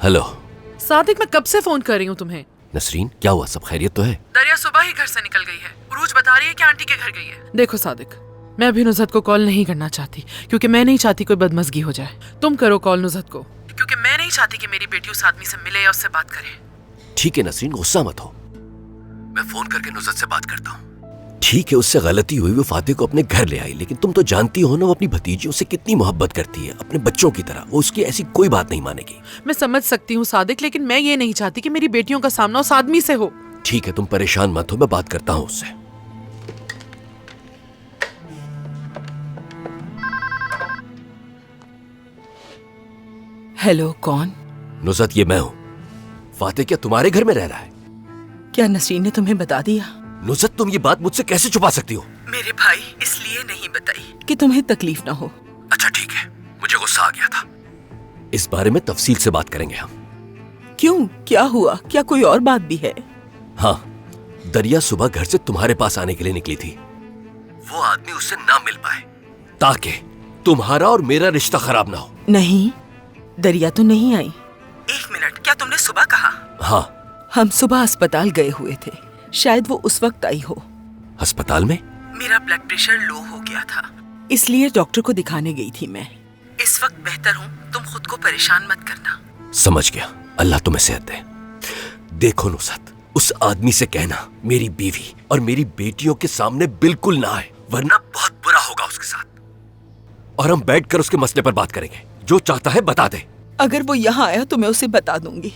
Hello Sadiq, मैं कब से फोन कर रही हूँ तुम्हें। नसरीन, क्या हुआ? सब खैरियत तो है? दरिया सुबह ही घर से निकल गई है। उरूज बता रही है कि आंटी के घर गई है। देखो सादिक, मैं अभी नुज़हत को कॉल नहीं करना चाहती, क्योंकि मैं नहीं चाहती कोई बदमज़गी हो जाए। तुम करो कॉल नुज़हत को, क्योंकि मैं नहीं चाहती कि मेरी बेटी उस आदमी से मिले या उससे बात करे। ठीक है नसरीन, गुस्सा मत हो, मैं फोन करके नुज़हत से बात करता हूँ। ठीक है, उससे गलती हुई, वो फातिह को अपने घर ले आई, लेकिन तुम तो जानती हो ना वो अपनी भतीजियों से कितनी मोहब्बत करती है, अपने बच्चों की तरह। वो उसकी ऐसी कोई बात नहीं मानेगी। मैं समझ सकती हूँ सादिक, लेकिन मैं ये नहीं चाहती कि मेरी बेटियों का सामना उस आदमी से हो। ठीक है, तुम परेशान मत हो, मैं बात करता हूँ उससे। हेलो, कौन? नुज़हत, ये मैं हूँ। फातिह क्या तुम्हारे घर में रह रहा है? क्या नसरीन ने तुम्हें बता दिया? नुज़हत, तुम ये बात मुझसे कैसे छुपा सकती हो? मेरे भाई इसलिए नहीं बताई कि तुम्हें तकलीफ ना हो। अच्छा ठीक है, मुझे गुस्सा आ गया था। इस बारे में तफसील से बात करेंगे हम। क्यों, क्या हुआ? क्या कोई और बात भी है? हाँ, दरिया सुबह घर से तुम्हारे पास आने के लिए निकली थी। वो आदमी उससे ना मिल पाए ताकि तुम्हारा और मेरा रिश्ता खराब ना हो। नहीं, दरिया तो नहीं आई। एक मिनट, क्या तुमने सुबह कहा? हाँ। हम सुबह अस्पताल गए हुए थे, शायद वो उस वक्त आई हो। अस्पताल में? मेरा ब्लड प्रेशर लो हो गया था, इसलिए डॉक्टर को दिखाने गई थी मैं। इस वक्त बेहतर हूँ, तुम खुद को परेशान मत करना। समझ गया, अल्लाह तुम्हें सेहत दे। देखो नुसरत, उस आदमी से कहना मेरी बीवी और मेरी बेटियों के सामने बिल्कुल ना आए, वरना बहुत बुरा होगा उसके साथ। और हम बैठकर उसके मसले पर बात करेंगे। जो चाहता है बता दे। अगर वो यहाँ आया तो मैं उसे बता दूंगी।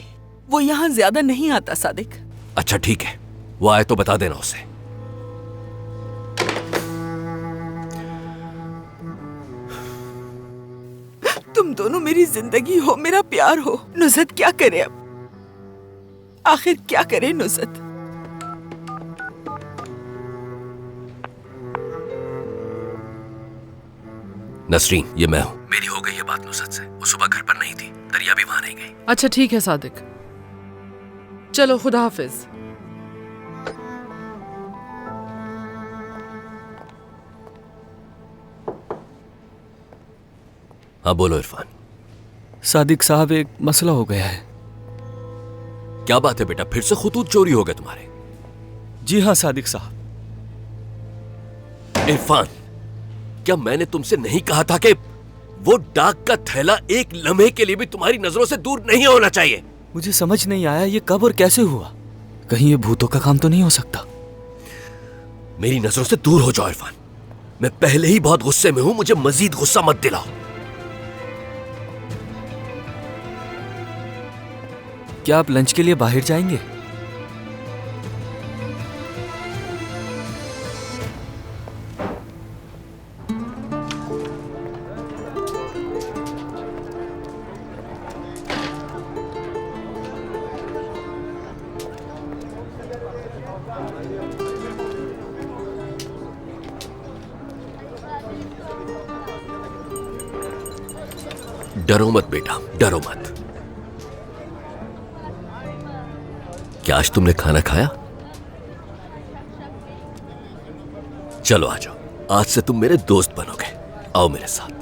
वो यहाँ ज्यादा नहीं आता सादिक। अच्छा ठीक है, वो आए तो बता देना उसे। तुम दोनों मेरी जिंदगी हो, मेरा प्यार हो। नुज़हत क्या करे अब? आखिर क्या करे नुज़हत? नसरीन, ये मैं हूँ। मेरी हो गई है बात नुसरत से। वो सुबह घर पर नहीं थी, दरिया भी वहां नहीं गई। अच्छा ठीक है सादिक, चलो खुदा हाफिज। हाँ बोलो इरफान। सादिक साहब, एक मसला हो गया है। क्या बात है बेटा, फिर से खतूत चोरी हो गए तुम्हारे? जी हाँ सादिक साहब। इरफान, क्या मैंने तुमसे नहीं कहा था कि वो डाक का थैला एक लम्हे के लिए भी तुम्हारी नजरों से दूर नहीं होना चाहिए? मुझे समझ नहीं आया ये कब और कैसे हुआ। कहीं ये भूतों का काम तो नहीं हो सकता? मेरी नजरों से दूर हो जाओ इरफान। मैं पहले ही बहुत गुस्से में हूं, मुझे मजीद गुस्सा मत दिलाओ। क्या आप लंच के लिए बाहर जाएंगे? डरो मत बेटा, डरो मत। क्या आज तुमने खाना खाया? चलो आ जाओ, आज से तुम मेरे दोस्त बनोगे। आओ मेरे साथ।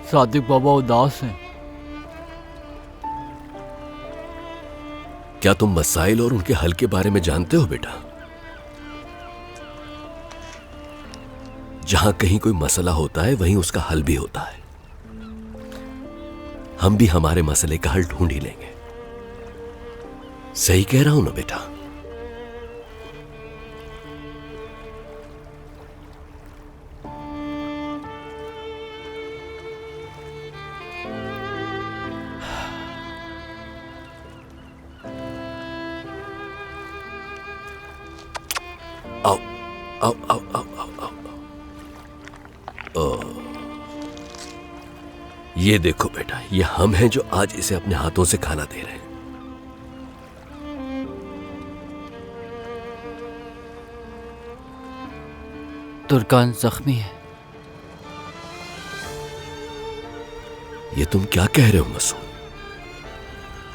सादिक बाबा उदास हैं। क्या तुम मसाइल और उनके हल के बारे में जानते हो बेटा? जहां कहीं कोई मसला होता है वहीं उसका हल भी होता है। हम भी हमारे मसले का हल ढूंढ ही लेंगे। सही कह रहा हूं ना बेटा? आओ आओ आओ आओ आओ आओ। ये देखो बेटा, ये हम हैं जो आज इसे अपने हाथों से खाना दे रहे हैं। तुर्कान जख्मी है। ये तुम क्या कह रहे हो मसूद?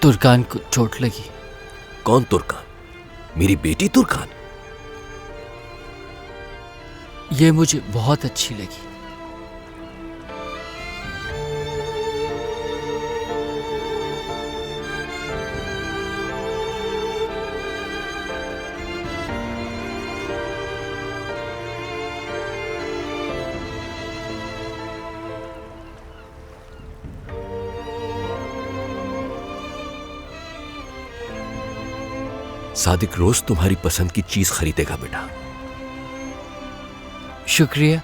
तुर्कान को चोट लगी। कौन तुर्कान? मेरी बेटी तुर्कान? ये मुझे बहुत अच्छी लगी। सादिक रोज तुम्हारी पसंद की चीज खरीदेगा बेटा। शुक्रिया।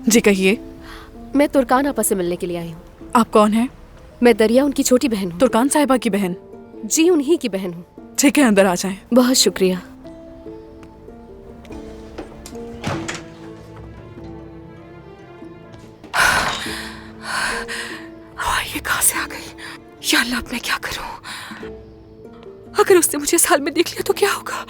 जी कहिए। मैं तुर्कान आपा से मिलने के लिए आई हूँ। आप कौन हैं? मैं दरिया उनकी छोटी बहन हूँ। तुर्कान साहिबा की बहन? जी उन्हीं की बहन हूँ। ठीक है, अंदर आ जाएं। बहुत शुक्रिया। ये कहाँ से आ गई? या अल्लाह, अब मैं क्या करूँ? अगर उसने मुझे साल में देख लिया तो क्या होगा?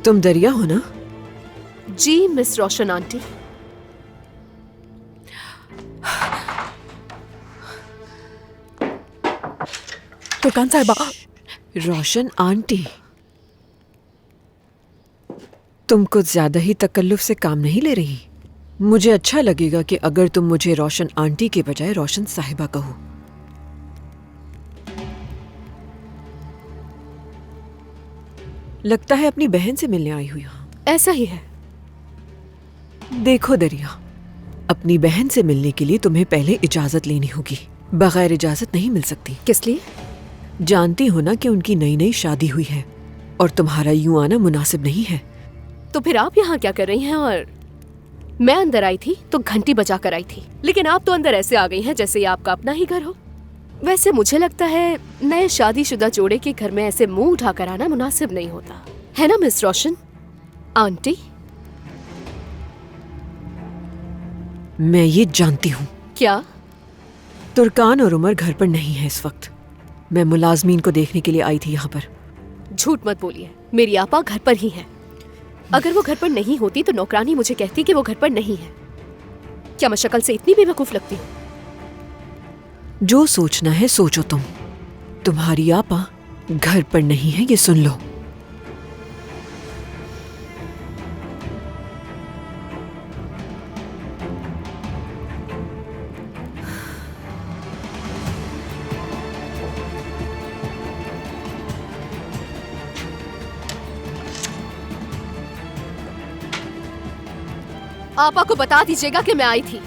तुम दरिया हो ना? जी मिस रोशन आंटी। तुर्कान साहिबा। रोशन आंटी, तुम कुछ ज्यादा ही तकल्लुफ से काम नहीं ले रही? मुझे अच्छा लगेगा कि अगर तुम मुझे रोशन आंटी के बजाय रोशन साहिबा कहो। लगता है अपनी बहन से मिलने आई हुई हो। ऐसा ही है। देखो दरिया, अपनी बहन से मिलने के लिए तुम्हें पहले इजाजत लेनी होगी। बगैर इजाजत नहीं मिल सकती। किस लिए? जानती हो ना कि उनकी नई नई शादी हुई है और तुम्हारा यूं आना मुनासिब नहीं है। तो फिर आप यहाँ क्या कर रही हैं? और मैं अंदर आई थी तो घंटी बजा कर आई थी, लेकिन आप तो अंदर ऐसे आ गई हैं जैसे ये आपका अपना ही घर हो। वैसे मुझे लगता है नए शादीशुदा जोड़े के घर में ऐसे मुंह उठाकर आना मुनासिब नहीं होता, है ना मिस रोशन आंटी? मैं ये जानती हूँ। क्या? तुर्कान और उमर घर पर नहीं है इस वक्त। मैं मुलाजमीन को देखने के लिए आई थी यहाँ पर। झूठ मत बोलिए, मेरी आपा घर पर ही है। अगर वो घर पर नहीं होती तो नौकरानी मुझे कहती कि वो घर पर नहीं है। क्या मैं शक्ल से इतनी बेवकूफ लगती हूँ? जो सोचना है सोचो तुम। तुम्हारी आपा घर पर नहीं है, ये सुन लो। आपा को बता दीजिएगा कि मैं आई थी।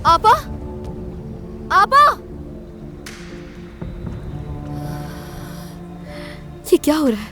आपा, आपा, ये क्या हो रहा है?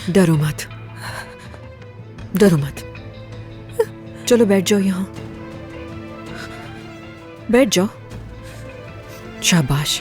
डरो मत, डरो मत। चलो बैठ जाओ यहाँ, बैठ जाओ। शाबाश।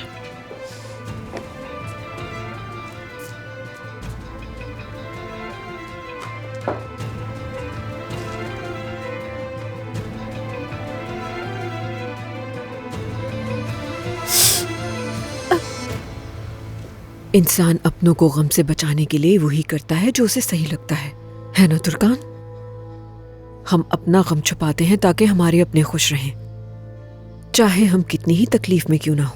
इंसान अपनों को गम से बचाने के लिए वही करता है जो उसे सही लगता है ना तुर्कान? हम अपना गम छुपाते हैं ताकि हमारे अपने खुश रहें, चाहे हम कितनी ही तकलीफ में क्यों ना हो।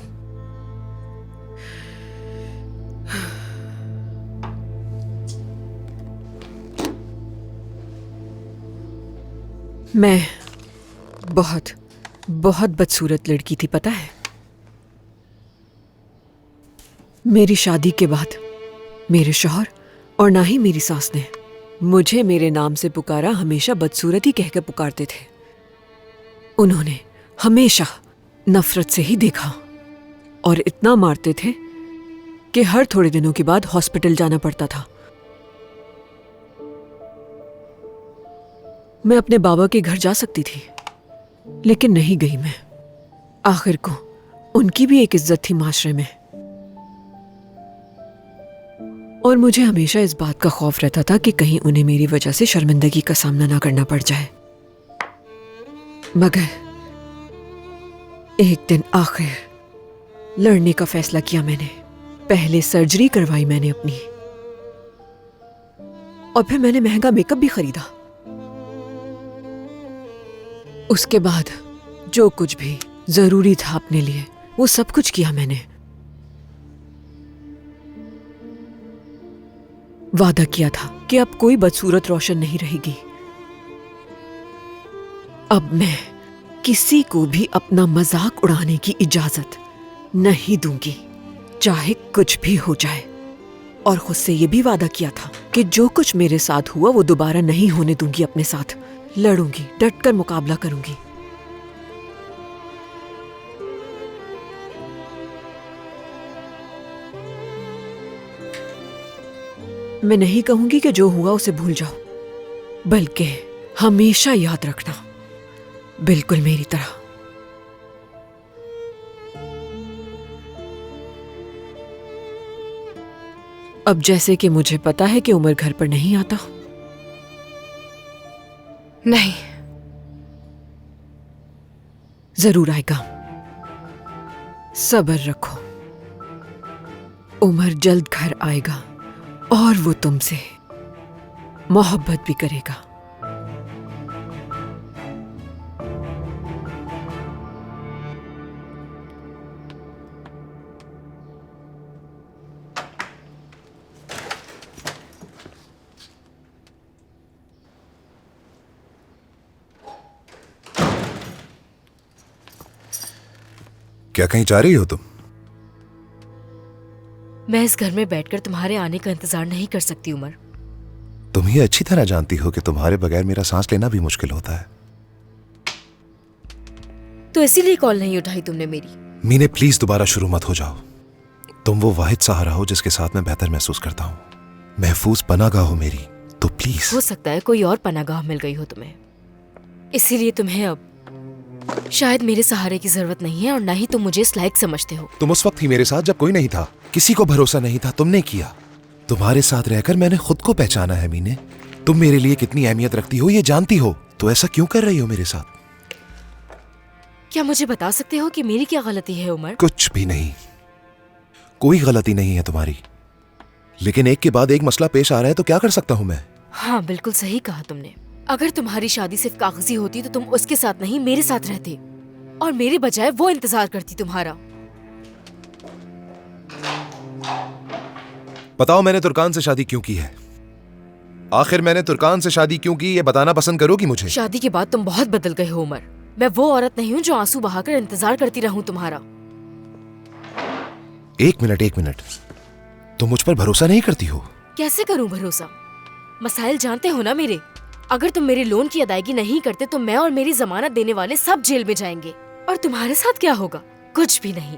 मैं बहुत बहुत बदसूरत लड़की थी, पता है? मेरी शादी के बाद मेरे शौहर और ना ही मेरी सास ने मुझे मेरे नाम से पुकारा हमेशा बदसूरत ही कहकर पुकारते थे। उन्होंने हमेशा नफरत से ही देखा और इतना मारते थे कि हर थोड़े दिनों के बाद हॉस्पिटल जाना पड़ता था। मैं अपने बाबा के घर जा सकती थी, लेकिन नहीं गई मैं। आखिर को उनकी भी एक इज्जत थी माशरे में, और मुझे हमेशा इस बात का खौफ रहता था कि कहीं उन्हें मेरी वजह से शर्मिंदगी का सामना ना करना पड़ जाए। मगर एक दिन आखिर लड़ने का फैसला किया मैंने। पहले सर्जरी करवाई मैंने अपनी, और फिर मैंने महंगा मेकअप भी खरीदा। उसके बाद जो कुछ भी जरूरी था अपने लिए वो सब कुछ किया मैंने। वादा किया था कि अब कोई बदसूरत रोशन नहीं रहेगी। अब मैं किसी को भी अपना मजाक उड़ाने की इजाजत नहीं दूंगी, चाहे कुछ भी हो जाए। और खुद से यह भी वादा किया था कि जो कुछ मेरे साथ हुआ वो दोबारा नहीं होने दूंगी अपने साथ। लड़ूंगी, डटकर मुकाबला करूंगी। मैं नहीं कहूंगी कि जो हुआ उसे भूल जाओ, बल्कि हमेशा याद रखना, बिल्कुल मेरी तरह। अब जैसे कि मुझे पता है कि उमर घर पर नहीं आता। नहीं, जरूर आएगा, सब्र रखो। उमर जल्द घर आएगा और वो तुमसे मोहब्बत भी करेगा। क्या कहीं जा रही हो तुम? मैं इस घर में बैठकर तुम्हारे आने का इंतजार नहीं कर सकती उमर। तुम ही अच्छी तरह जानती हो कि तुम्हारे बगैर मेरा सांस लेना भी मुश्किल होता है। तो इसीलिए कॉल नहीं उठाई तुमने मेरी। मीने प्लीज दोबारा शुरू मत हो जाओ। तुम वो वाहिद सहारा हो जिसके साथ मैं बेहतर महसूस करता हूँ। महफूज पनागाह हो मेरी, तो प्लीज। हो सकता है कोई और पनागाह मिल गई हो तुम्हें, इसीलिए तुम्हें अब शायद मेरे सहारे की जरूरत नहीं है और ना ही तुम मुझे इस लायक समझते हो। तुम उस वक्त ही मेरे साथ जब कोई नहीं था, किसी को भरोसा नहीं था, तुमने किया। तुम्हारे साथ रहकर मैंने खुद को पहचाना है मीने। तुम मेरे लिए कितनी अहमियत रखती हो ये जानती हो, तो ऐसा क्यों कर रही हो मेरे साथ? क्या मुझे बता सकते हो कि मेरी क्या गलती है उमर? कुछ भी नहीं, कोई गलती नहीं है तुम्हारी। लेकिन एक के बाद एक मसला पेश आ रहा है तो क्या कर सकता हूं मैं? हाँ, बिल्कुल सही कहा तुमने। अगर तुम्हारी शादी सिर्फ कागजी होती तो तुम उसके साथ नहीं मेरे साथ रहते, और मेरे बजाय वो इंतजार करती तुम्हारा। बताओ मैंने तुर्कान से शादी क्यों की है? आखिर मैंने तुर्कान से शादी क्यों की ये बताना पसंद करोगी मुझे? शादी के बाद तुम बहुत बदल गए हो उमर। मैं वो औरत नहीं हूँ जो आंसू बहाकर इंतजार करती रहूं तुम्हारा। एक मिनट, तुम मुझ पर भरोसा नहीं करती हो? कैसे करूं भरोसा? मसाइल जानते हो ना मेरे। अगर तुम मेरे लोन की अदायगी नहीं करते तो मैं और मेरी जमानत देने वाले सब जेल में जाएंगे, और तुम्हारे साथ क्या होगा? कुछ भी नहीं।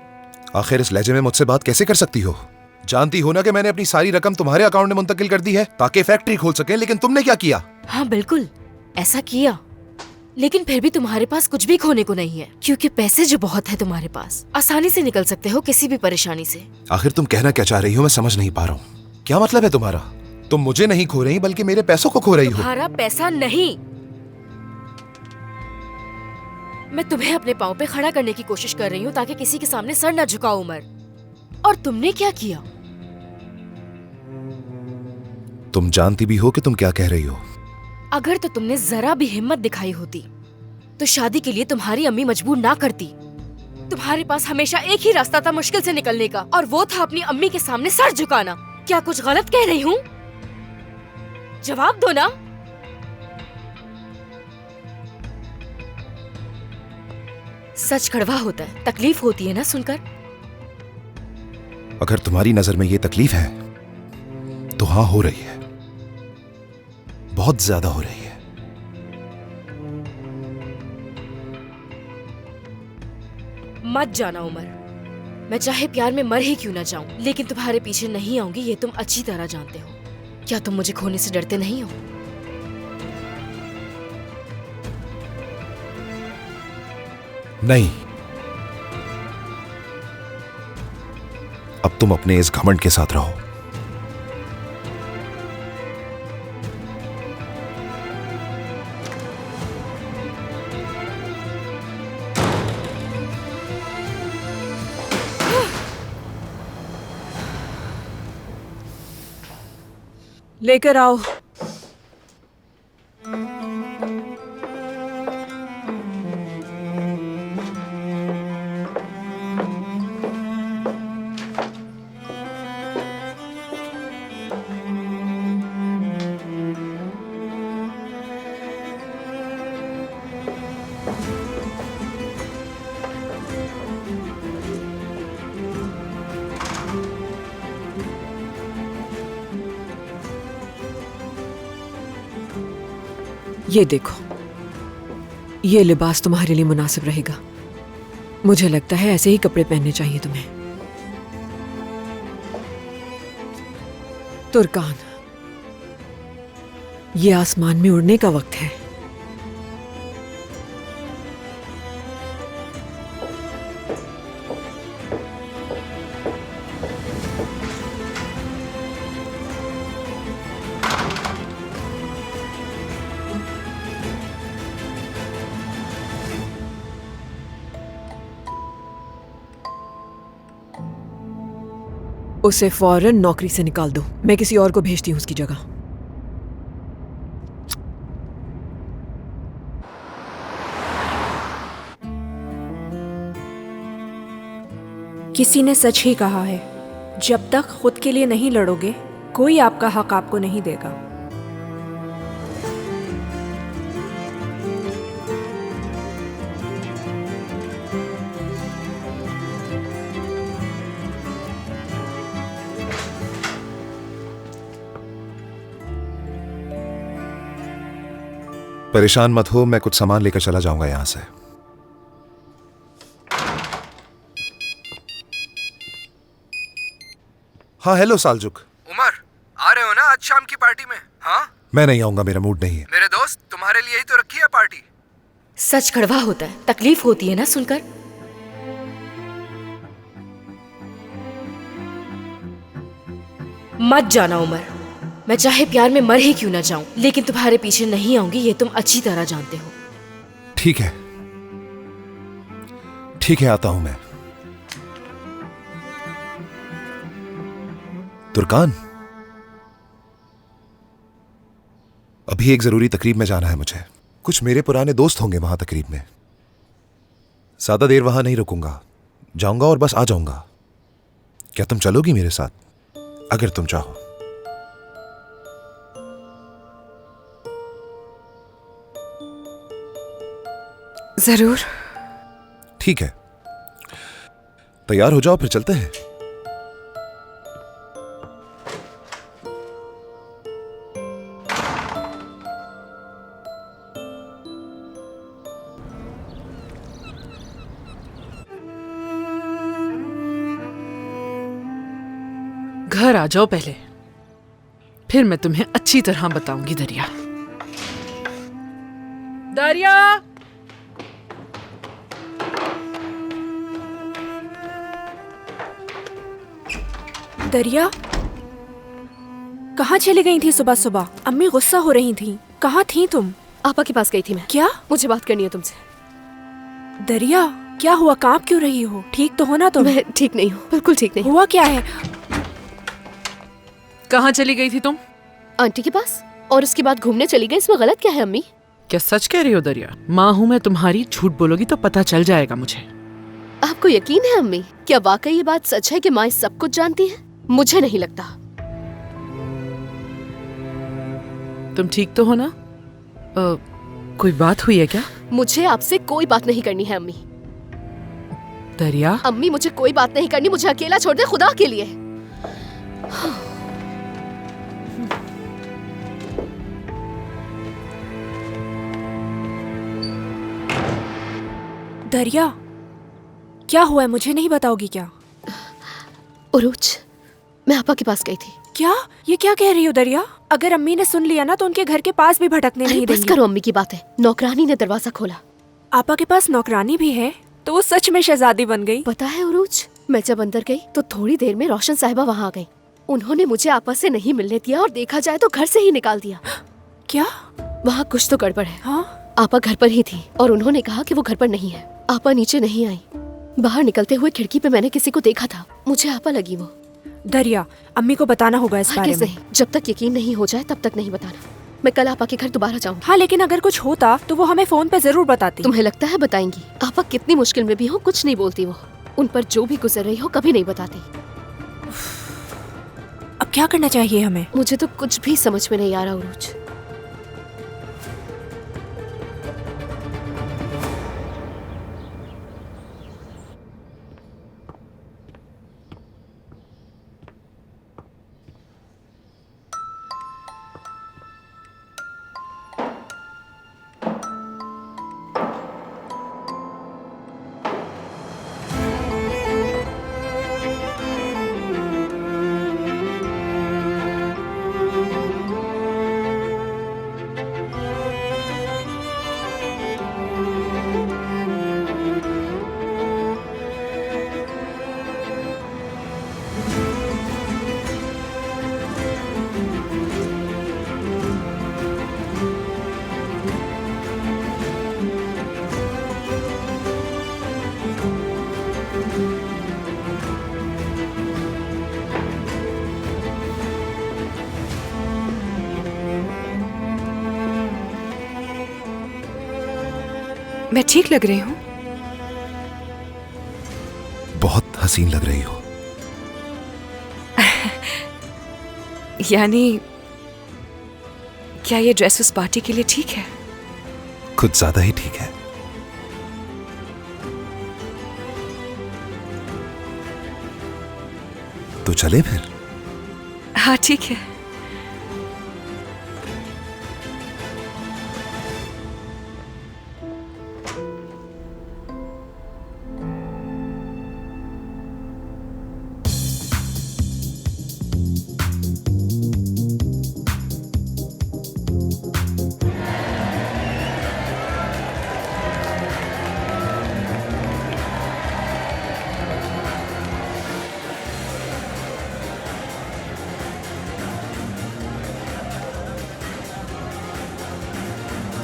आखिर इस लहजे में मुझसे बात कैसे कर सकती हो? जानती हो ना कि मैंने अपनी सारी रकम तुम्हारे अकाउंट में मुंतकिल कर दी है ताकि फैक्ट्री खोल सके, लेकिन तुमने क्या किया? हाँ बिल्कुल, ऐसा किया, लेकिन फिर भी तुम्हारे पास कुछ भी खोने को नहीं है, क्योंकि पैसे जो बहुत है तुम्हारे पास, आसानी से निकल सकते हो किसी भी परेशानी से। आखिर तुम कहना क्या चाह रही हो? मैं समझ नहीं पा रहा हूँ। क्या मतलब है तुम्हारा? तुम मुझे नहीं खो रही बल्कि मेरे पैसों को खो रही हो। तुम्हारा पैसा नहीं, मैं तुम्हें अपने पाँव पे खड़ा करने की कोशिश कर रही हूँ ताकि किसी के सामने सर न झुकाओ उमर। और तुमने क्या किया? तुम जानती भी हो कि तुम क्या कह रही हो। अगर तो तुमने जरा भी हिम्मत दिखाई होती तो शादी के लिए तुम्हारी अम्मी मजबूर ना करती। तुम्हारे पास हमेशा एक ही रास्ता था मुश्किल से निकलने का, और वो था अपनी अम्मी के सामने सर झुकाना। क्या कुछ गलत कह रही हूँ? जवाब दो ना। सच कड़वा होता है, तकलीफ होती है ना सुनकर। अगर तुम्हारी नजर में ये तकलीफ है तो हाँ, हो रही है, बहुत ज्यादा हो रही है। मत जाना उमर, मैं चाहे प्यार में मर ही क्यों ना जाऊं, लेकिन तुम्हारे पीछे नहीं आऊंगी, ये तुम अच्छी तरह जानते हो। क्या तुम मुझे खोने से डरते नहीं हो? नहीं, अब तुम अपने इस घमंड के साथ रहो। लेकर आओ। ये देखो, ये लिबास तुम्हारे लिए मुनासिब रहेगा। मुझे लगता है ऐसे ही कपड़े पहनने चाहिए तुम्हें। तुर्कान, ये आसमान में उड़ने का वक्त है। उसे फौरन नौकरी से निकाल दो। मैं किसी और को भेजती हूँ उसकी जगह। किसी ने सच ही कहा है, जब तक खुद के लिए नहीं लड़ोगे कोई आपका हक आपको नहीं देगा। परेशान मत हो, मैं कुछ सामान लेकर चला जाऊंगा यहां से। हाँ, हेलो सालजुक। उमर, आ रहे हो ना आज शाम की पार्टी में? हाँ, मैं नहीं आऊंगा, मेरा मूड नहीं है। मेरे दोस्त, तुम्हारे लिए ही तो रखी है पार्टी। सच कड़वा होता है, तकलीफ होती है ना सुनकर। मत जाना उमर, मैं चाहे प्यार में मर ही क्यों ना जाऊं, लेकिन तुम्हारे पीछे नहीं आऊंगी, ये तुम अच्छी तरह जानते हो। ठीक है, ठीक है, आता हूं मैं। तुर्कान, अभी एक जरूरी तकरीब में जाना है मुझे। कुछ मेरे पुराने दोस्त होंगे वहां तकरीब में। ज्यादा देर वहां नहीं रुकूंगा, जाऊंगा और बस आ जाऊंगा। क्या तुम चलोगी मेरे साथ? अगर तुम चाहो। जरूर। ठीक है, तैयार हो जाओ, फिर चलते हैं। घर आ जाओ पहले, फिर मैं तुम्हें अच्छी तरह बताऊंगी। दरिया, दरिया, दरिया, कहाँ चली गई थी सुबह सुबह? अम्मी गुस्सा हो रही थी। कहाँ थी तुम? आपा के पास गई थी मैं। क्या? मुझे बात करनी है तुमसे। दरिया, क्या हुआ? कांप क्यों रही हो? ठीक तो हो ना तुम? मैं ठीक नहीं हूँ, बिल्कुल ठीक नहीं। हुआ क्या है? कहाँ चली गई थी तुम? आंटी के पास, और उसके बाद घूमने चली गई। इसमें गलत क्या है अम्मी? क्या सच कह रही हो दरिया? माँ हूँ मैं तुम्हारी, झूठ बोलोगी तो पता चल जाएगा मुझे। आपको यकीन है अम्मी? क्या वाकई ये बात सच है कि माँ सब कुछ जानती है? मुझे नहीं लगता। तुम ठीक तो हो ना? कोई बात हुई है क्या? मुझे आपसे कोई बात नहीं करनी है अम्मी। दरिया, अम्मी मुझे कोई बात नहीं करनी, मुझे अकेला छोड़ दे खुदा के लिए। दरिया, क्या हुआ है? मुझे नहीं बताओगी क्या? उरूज, मैं आपा के पास गई थी। क्या? ये क्या कह रही हो दरिया? अगर अम्मी ने सुन लिया ना तो उनके घर के पास भी भटकने नहीं बस देंगी। करो अम्मी की बातें। नौकरानी ने दरवाजा खोला। आपा के पास नौकरानी भी है? तो वो सच में शहजादी बन गई? पता है उरूज, मैं जब अंदर गई तो थोड़ी देर में रोशन साहिबा वहाँ आ गई। उन्होंने मुझे आपा से नहीं मिलने दिया और देखा जाए तो घर से ही निकाल दिया। क्या? वहाँ कुछ तो गड़बड़ है। हाँ? आपा घर पर ही थी और उन्होंने कहा कि वो घर पर नहीं है। आपा नीचे नहीं आई। बाहर निकलते हुए खिड़की पे मैंने किसी को देखा था। मुझे आपा लगी वो। दरिया, अम्मी को बताना होगा इस बारे में। जब तक यकीन नहीं हो जाए तब तक नहीं बताना। मैं कल आपा के घर दोबारा जाऊंगी। हाँ, लेकिन अगर कुछ होता तो वो हमें फोन पे जरूर बताती। तुम्हें लगता है बताएंगी? आपा कितनी मुश्किल में भी हो कुछ नहीं बोलती वो। उन पर जो भी गुजर रही हो कभी नहीं बताती। अब क्या करना चाहिए हमें? मुझे तो कुछ भी समझ में नहीं आ रहा उरूज। मैं ठीक लग रही हूँ? बहुत हसीन लग रही हो। यानी क्या ये ड्रेस उस पार्टी के लिए ठीक है? कुछ ज्यादा ही ठीक है। तो चले फिर? हाँ ठीक है।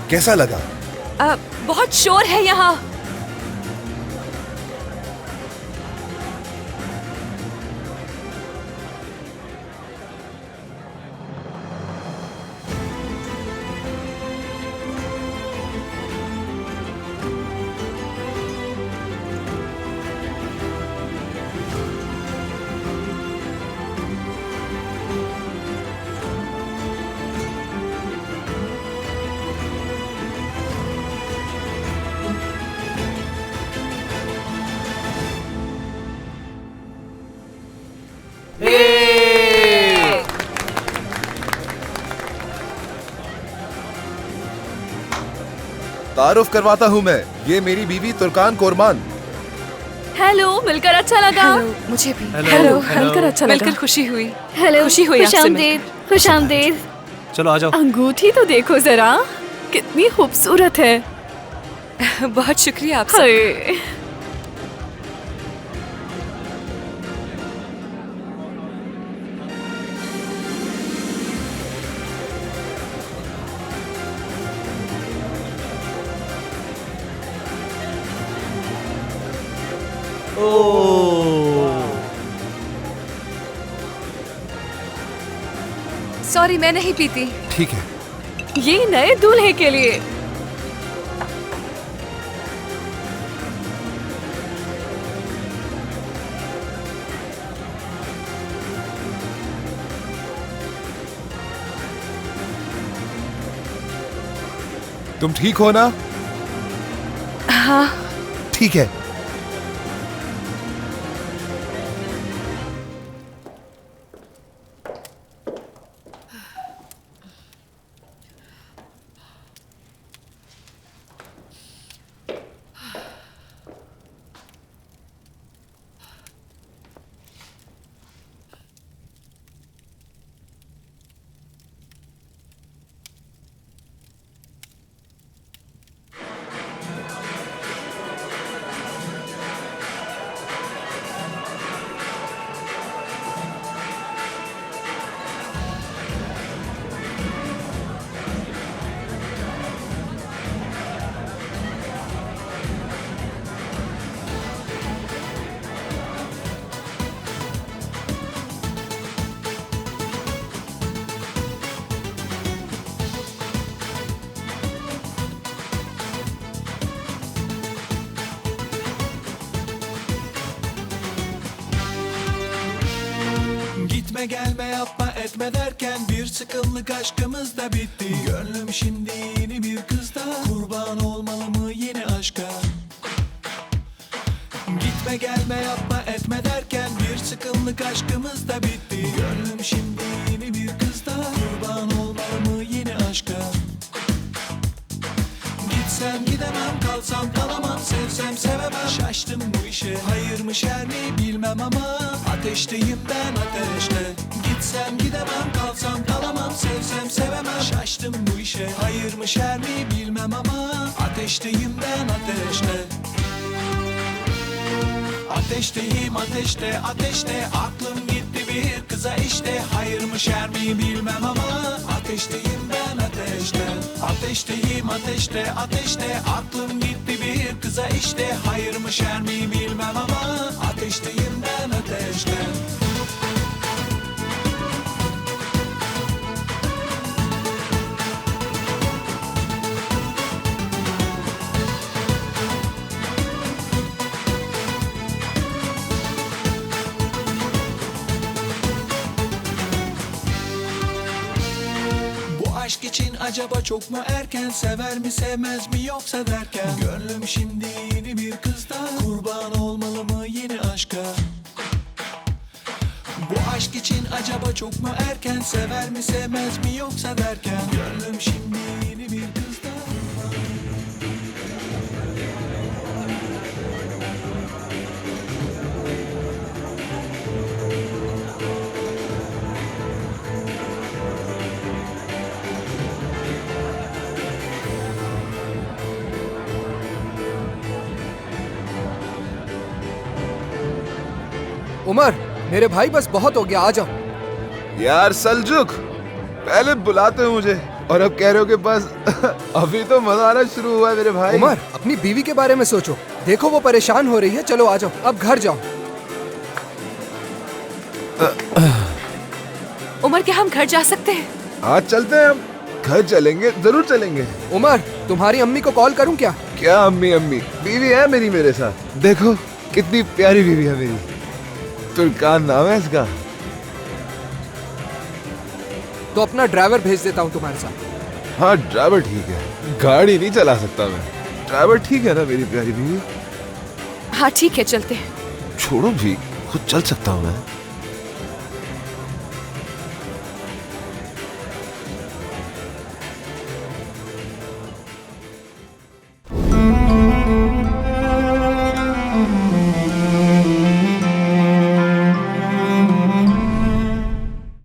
कैसा लगा? बहुत शोर है यहाँ। तारुफ करवाता हूं मैं, ये मेरी बीवी तुर्कान कोरमान। हेलो, मिलकर अच्छा लगा। मुझे भी। हेलो, मिलकर अच्छा लगा। मिलकर खुशी हुई। हेलो, खुशी हुई आपसे खुशामदीद, खुशामदीद। चलो आ जाओ। अंगूठी तो देखो जरा, कितनी खूबसूरत है। बहुत शुक्रिया आपसे। हाय। सॉरी, मैं नहीं पीती। ठीक है। ये नए दूल्हे के लिए। तुम ठीक हो ना? हाँ। ठीक है। Gitme gelme yapma etme derken bir sıkımlık aşkımız da bitti. Gönlüm şimdi yeni bir kızda, kurban olmalı mı yeni aşka? Gitme gelme yapma etme derken bir sıkımlık aşkımız da bitti. Gönlüm şimdi yeni bir kızda, kurban olmalı mı yeni aşka? Gitsem gidemem, kalsam kalamam, sevsem sevemem. Şaştım bu işe, hayır mı şer mi bilmem ama ateşteyim ben, ateşte. Gitsem gidemem, kalsam kalamam, sevsem sevemem. Şaştım bu işe, hayır mı şer mi bilmem ama ateşteyim ben, ateşte. Ateşteyim ateşte, ateşte. Aklım gitti bir kıza işte, hayır mı şer mi bilmem ama ateşteyim ben, ateşte. Ateşteyim ateşte, ateşte. Aklım gitti bir kıza işte, hayır mı şer mi bilmem ama ateşteyim ben, ateşte. Aşk için acaba çok mu erken, sever mi sevmez mi yoksa derken, gönlüm şimdi yeni bir kızda, kurban olmalı mı yeni aşka? Bu aşk için acaba çok mu erken, sever mi sevmez mi yoksa derken, gönlüm şimdi yeni bir kızda. Umar, मेरे भाई बस बहुत हो गया, आ जाओ। यार सलजुक, पहले बुलाते हो मुझे और अब कह रहे हो कि बस अभी तो मजा आना शुरू हुआ है मेरे भाई। उमर, अपनी बीवी के बारे में सोचो, देखो वो परेशान हो रही है। चलो आ जाओ, अब घर जाओ। उमर, क्या हम घर जा सकते हैं? आज चलते हैं, हम घर चलेंगे, जरूर चलेंगे। उमर, तुम्हारी अम्मी को कॉल करूं क्या? क्या अम्मी? अम्मी बीवी है मेरी मेरे साथ, देखो कितनी प्यारी बीवी है मेरी। तुर्कान नाम है इसका। तो अपना ड्राइवर भेज देता हूँ तुम्हारे साथ। हाँ ड्राइवर ठीक है, गाड़ी नहीं चला सकता मैं। ड्राइवर ठीक है ना मेरी प्यारी बीवी? हाँ ठीक है, चलते हैं। छोड़ो भी, खुद चल सकता हूँ मैं।